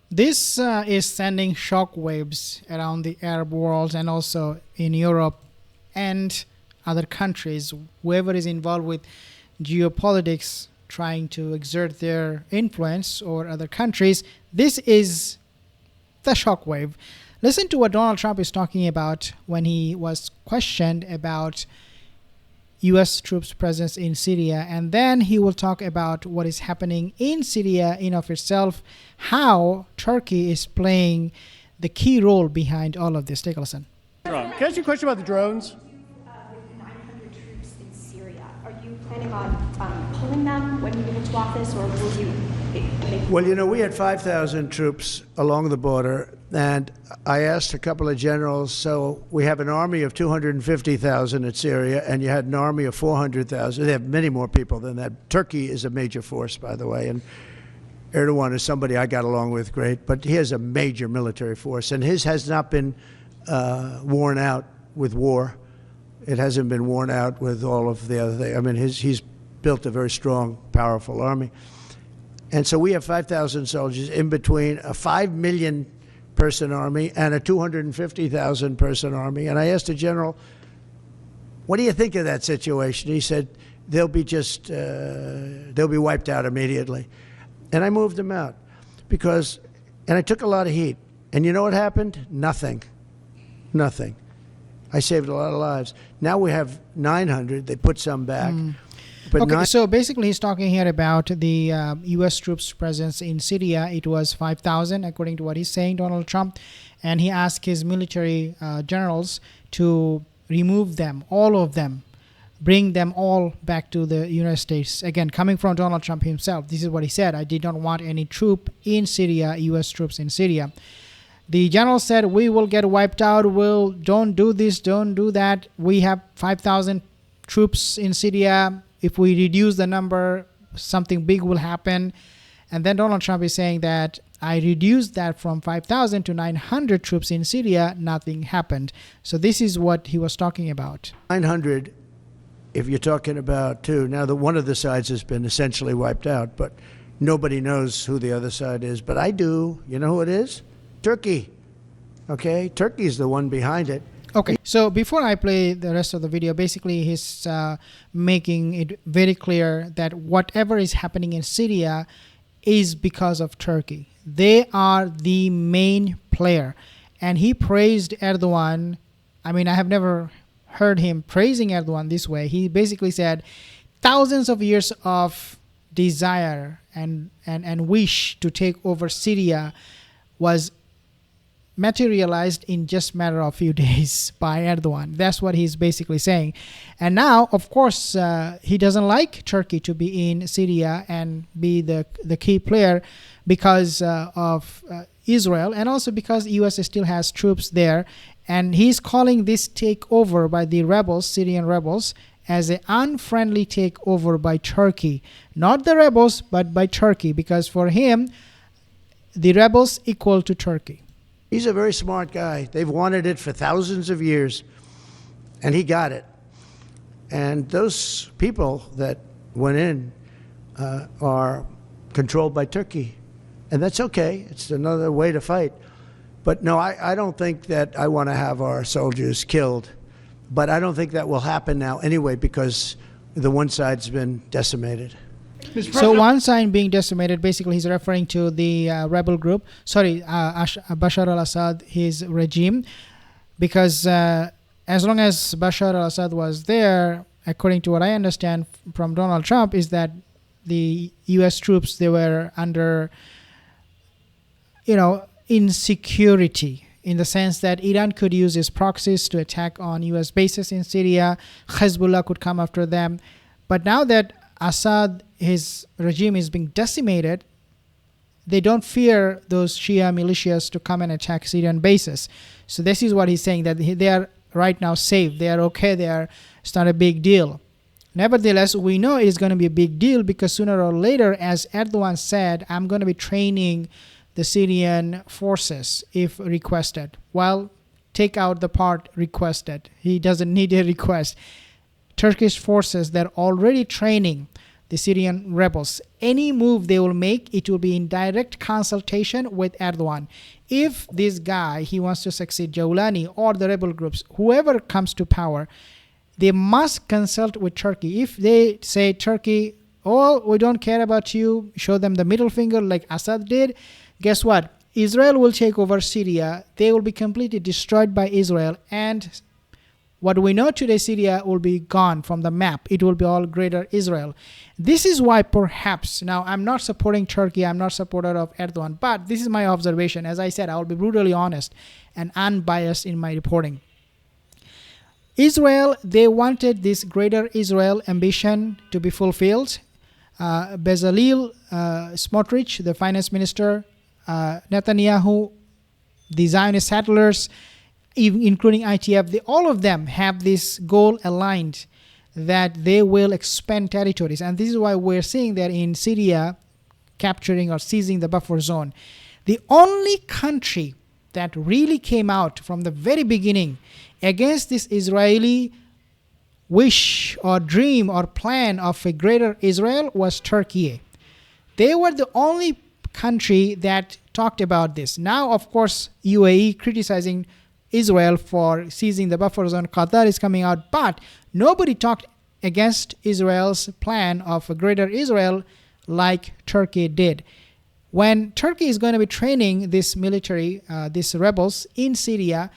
This is sending shockwaves around the Arab world and also in Europe and other countries. Whoever is involved with geopolitics trying to exert their influence over other countries, this is the shockwave. Listen to what Donald Trump is talking about when he was questioned about U.S. troops' presence in Syria, and then he will talk about what is happening in Syria in of itself, how Turkey is playing the key role behind all of this. Take a listen. Can I ask you a question about the drones? 900 troops in Syria. Are you planning on pulling them when you get into office, or will you? Well, you know, we had 5,000 troops along the border, and I asked a couple of generals, so we have an army of 250,000 in Syria, and you had an army of 400,000. They have many more people than that. Turkey is a major force, by the way, and Erdogan is somebody I got along with great, but he has a major military force, and his has not been worn out with war. It hasn't been worn out with all of the other things. I mean, he's built a very strong, powerful army. And so we have 5,000 soldiers in between a 5 million person army and a 250,000 person army. And I asked the general, what do you think of that situation? He said, they'll be wiped out immediately. And I moved them out and I took a lot of heat. And you know what happened? Nothing. I saved a lot of lives. Now we have 900. They put some back. But okay, so basically he's talking here about the U.S. troops' presence in Syria. It was 5,000, according to what he's saying, Donald Trump. And he asked his military generals to remove them, all of them, bring them all back to the United States. Again, coming from Donald Trump himself, this is what he said. I did not want any troop in Syria, U.S. troops in Syria. The general said, we will get wiped out. Don't do this, don't do that. We have 5,000 troops in Syria. If we reduce the number, something big will happen. And then Donald Trump is saying that I reduced that from 5,000 to 900 troops in Syria. Nothing happened. So this is what he was talking about. 900, if you're talking about two. Now, one of the sides has been essentially wiped out, but nobody knows who the other side is. But I do. You know who it is? Turkey. Okay? Turkey's the one behind it. Okay, so before I play the rest of the video, basically he's making it very clear that whatever is happening in Syria is because of Turkey. They are the main player. And he praised Erdogan. I mean, I have never heard him praising Erdogan this way. He basically said thousands of years of desire and wish to take over Syria was materialized in just a matter of few days by Erdogan. That's what he's basically saying. And now, of course, he doesn't like Turkey to be in Syria and be the key player because of Israel, and also because U.S. still has troops there. And he's calling this takeover by the rebels, Syrian rebels, as an unfriendly takeover by Turkey. Not the rebels, but by Turkey, because for him, the rebels equal to Turkey. He's a very smart guy. They've wanted it for thousands of years, and he got it. And those people that went in are controlled by Turkey. And that's okay. It's another way to fight. But no, I don't think that I want to have our soldiers killed. But I don't think that will happen now anyway, because the one side's been decimated. So one side being decimated, basically he's referring to the rebel group, Bashar al-Assad, his regime, because as long as Bashar al-Assad was there, according to what I understand from Donald Trump, is that the U.S. troops, they were under, insecurity, in the sense that Iran could use its proxies to attack on U.S. bases in Syria, Hezbollah could come after them. But now that Assad, his regime, is being decimated, they don't fear those Shia militias to come and attack Syrian bases. So this is what he's saying, that they are right now safe. They are okay. It's not a big deal. Nevertheless, we know it is going to be a big deal, because sooner or later, as Erdogan said, I'm going to be training the Syrian forces if requested. Well, take out the part requested. He doesn't need a request. Turkish forces, they're already training the Syrian rebels. Any move they will make, it will be in direct consultation with Erdogan. If this guy, he wants to succeed, Jawlani or the rebel groups, whoever comes to power, they must consult with Turkey. If they say, Turkey, oh, we don't care about you, show them the middle finger like Assad did, guess what? Israel will take over Syria. They will be completely destroyed by Israel. And what we know today, Syria will be gone from the map. It will be all greater Israel. This is why perhaps, now I'm not supporting Turkey, I'm not supporter of Erdogan, but this is my observation. As I said, I will be brutally honest and unbiased in my reporting. Israel, they wanted this greater Israel ambition to be fulfilled. Bezalel Smotrich, the finance minister, Netanyahu, the Zionist settlers, including ITF, all of them have this goal aligned that they will expand territories. And this is why we're seeing that in Syria, capturing or seizing the buffer zone. The only country that really came out from the very beginning against this Israeli wish or dream or plan of a greater Israel was Turkey. They were the only country that talked about this. Now, of course, UAE criticizing Israel for seizing the buffer zone. Qatar is coming out, but nobody talked against Israel's plan of a greater Israel like Turkey did. When Turkey is going to be training this military, these rebels in Syria,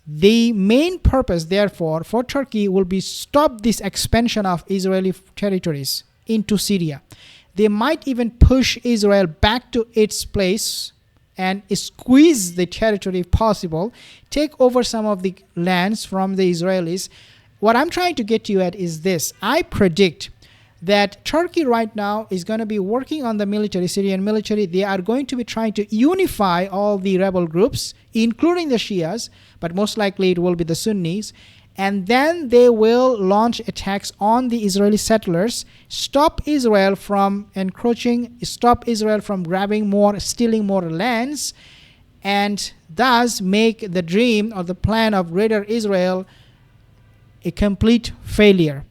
the main purpose, therefore, for Turkey will be stop this expansion of Israeli territories into Syria. They might even push Israel back to its place and squeeze the territory if possible, take over some of the lands from the Israelis. What I'm trying to get you at is this. I predict that Turkey right now is going to be working on the military, Syrian military. They are going to be trying to unify all the rebel groups, including the Shias, but most likely it will be the Sunnis. And then they will launch attacks on the Israeli settlers, stop Israel from encroaching, stop Israel from grabbing more, stealing more lands, and thus make the dream or the plan of greater Israel a complete failure.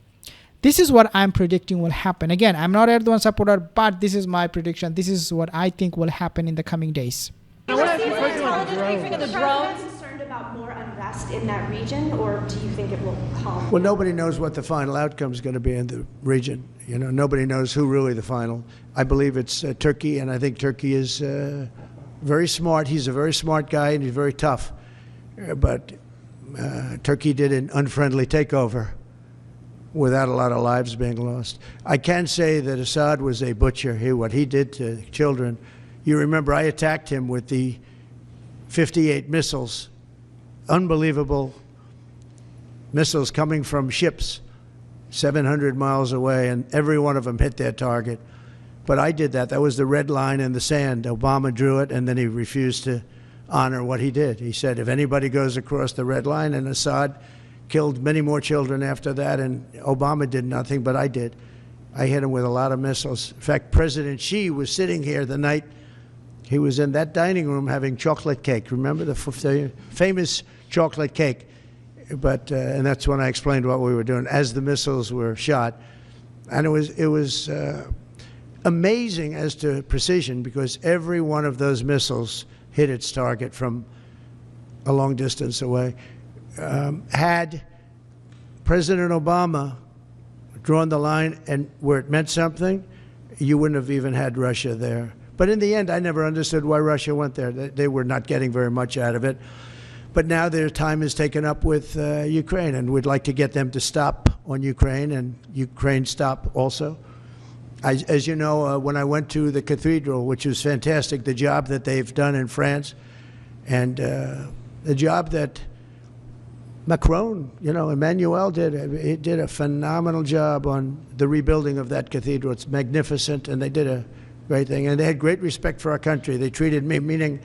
This is what I'm predicting will happen. Again, I'm not Erdogan supporter, but this is my prediction. This is what I think will happen in the coming days. I want to ask you a question about the Are drones. the president concerned about more unrest in that region, or do you think it will calm? Well, nobody knows what the final outcome is going to be in the region. You know, nobody knows who really the final. I believe it's Turkey, and I think Turkey is very smart. He's a very smart guy, and he's very tough. But Turkey did an unfriendly takeover without a lot of lives being lost. I can say that Assad was a butcher. What he did to children. You remember I attacked him with the 58 missiles, unbelievable missiles coming from ships 700 miles away, and every one of them hit their target. But I did that. That was the red line in the sand. Obama drew it, and then he refused to honor what he did. He said, if anybody goes across the red line, and Assad killed many more children after that, and Obama did nothing, but I did. I hit him with a lot of missiles. In fact, President Xi was sitting here the night he was in that dining room having chocolate cake. Remember the famous chocolate cake? But and that's when I explained what we were doing as the missiles were shot. And it was amazing as to precision, because every one of those missiles hit its target from a long distance away. Had President Obama drawn the line and where it meant something, you wouldn't have even had Russia there. But in the end, I never understood why Russia went there. They were not getting very much out of it. But now their time is taken up with Ukraine, and we'd like to get them to stop on Ukraine, and Ukraine stop also. As you know, when I went to the cathedral, which was fantastic, the job that they've done in France, and the job that Macron, Emmanuel did a phenomenal job on the rebuilding of that cathedral. It's magnificent, and they did a great thing. And they had great respect for our country. They treated me, meaning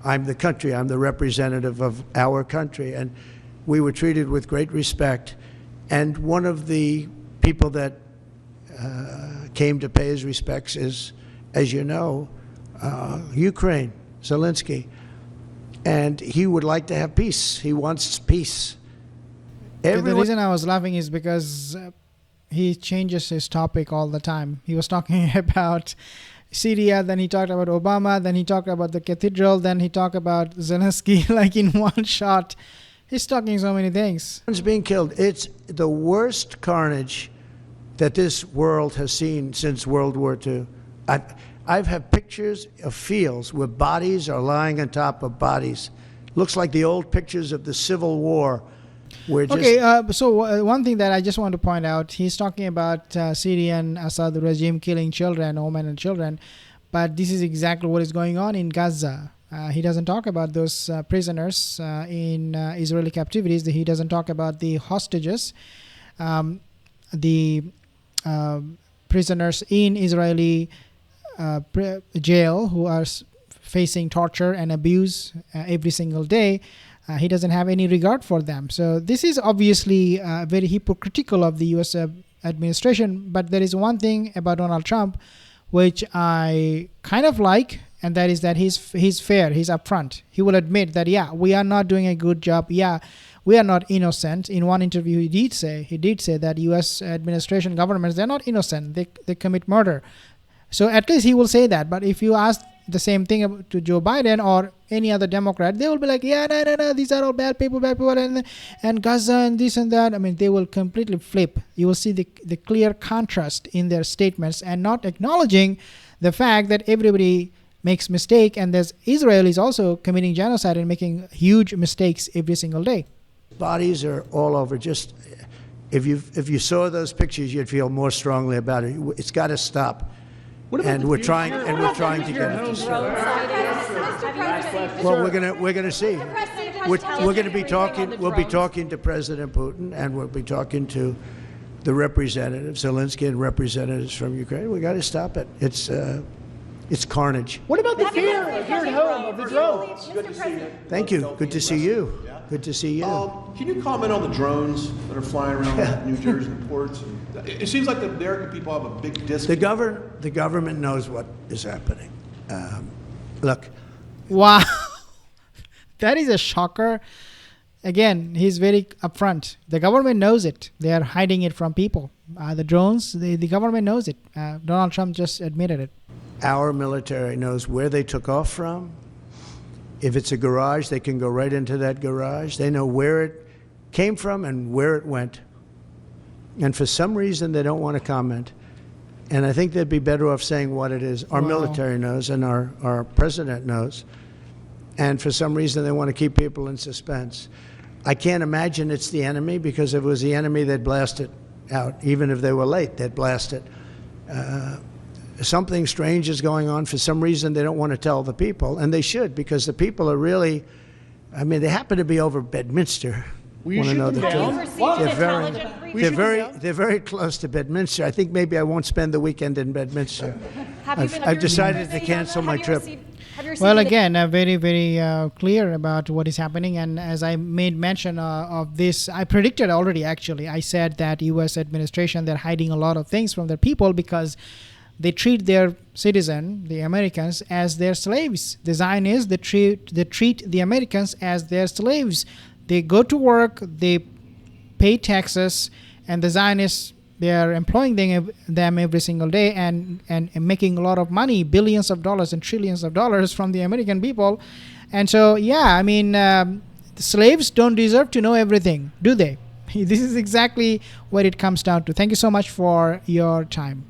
I'm the country, I'm the representative of our country, and we were treated with great respect. And one of the people that came to pay his respects is, as you know, Ukraine, Zelensky. And he would like to have peace. He wants peace. The reason I was laughing is because he changes his topic all the time. He was talking about Syria, then he talked about Obama, then he talked about the cathedral, then he talked about Zelensky, like in one shot. He's talking so many things. Being killed. It's the worst carnage that this world has seen since World War II. I've had pictures of fields where bodies are lying on top of bodies. Looks like the old pictures of the Civil War. So one thing that I just want to point out, he's talking about Syrian Assad regime killing children, women and children, but this is exactly what is going on in Gaza. He doesn't talk about those prisoners in Israeli captivities. He doesn't talk about the hostages, the prisoners in Israeli jail who are facing torture and abuse every single day. He doesn't have any regard for them. So this is obviously very hypocritical of the U.S. Administration. But there is one thing about Donald Trump which I kind of like, and that is that he's fair, he's upfront. He will admit that, yeah, we are not doing a good job. Yeah, we are not innocent. In one interview, he did say that U.S. administration governments, they're not innocent. They commit murder. So at least he will say that. But if you ask the same thing to Joe Biden or any other Democrat, they will be like, yeah, no, these are all bad people, and Gaza and this and that. I mean, they will completely flip. You will see the clear contrast in their statements and not acknowledging the fact that everybody makes mistake, and there's Israel is also committing genocide and making huge mistakes every single day. Bodies are all over. Just if you saw those pictures, you'd feel more strongly about it. It's got to stop. And we're trying to get it to stop. Well, we're gonna see. We're going to be talking. We'll be talking to President Putin, and we'll be talking to the representatives, Zelensky and representatives from Ukraine. We got to stop it. It's carnage. What about the fear here at home of the drones? Good to see you. Thank you. Good to see you. Good to see you. Can you comment on the drones that are flying around New Jersey ports? It seems like the American people have a big disconnect. The government knows what is happening. Look. Wow. That is a shocker. Again, he's very upfront. The government knows it. They are hiding it from people. The drones, the government knows it. Donald Trump just admitted it. Our military knows where they took off from. If it's a garage, they can go right into that garage. They know where it came from and where it went. And for some reason, they don't want to comment. And I think they'd be better off saying what it is. Our military knows, and our president knows. And for some reason, they want to keep people in suspense. I can't imagine it's the enemy, because if it was the enemy, they'd blast it out. Even if they were late, they'd blast it. Something strange is going on. For some reason, they don't want to tell the people, and they should, because the people are really, I mean, they happen to be over Bedminster. Want to know the truth? They're very close to Bedminster. I think maybe I won't spend the weekend in Bedminster. I've decided to cancel my trip. Well, again, very, very clear about what is happening. And as I made mention of this, I predicted already, actually. I said that U.S. administration, they're hiding a lot of things from their people because they treat their citizen, the Americans, as their slaves. The Zionists, they treat the Americans as their slaves. They go to work, they pay taxes, and the Zionists, they are employing them every single day and making a lot of money, billions of dollars and trillions of dollars from the American people. And so, yeah, I mean, the slaves don't deserve to know everything, do they? This is exactly what it comes down to. Thank you so much for your time.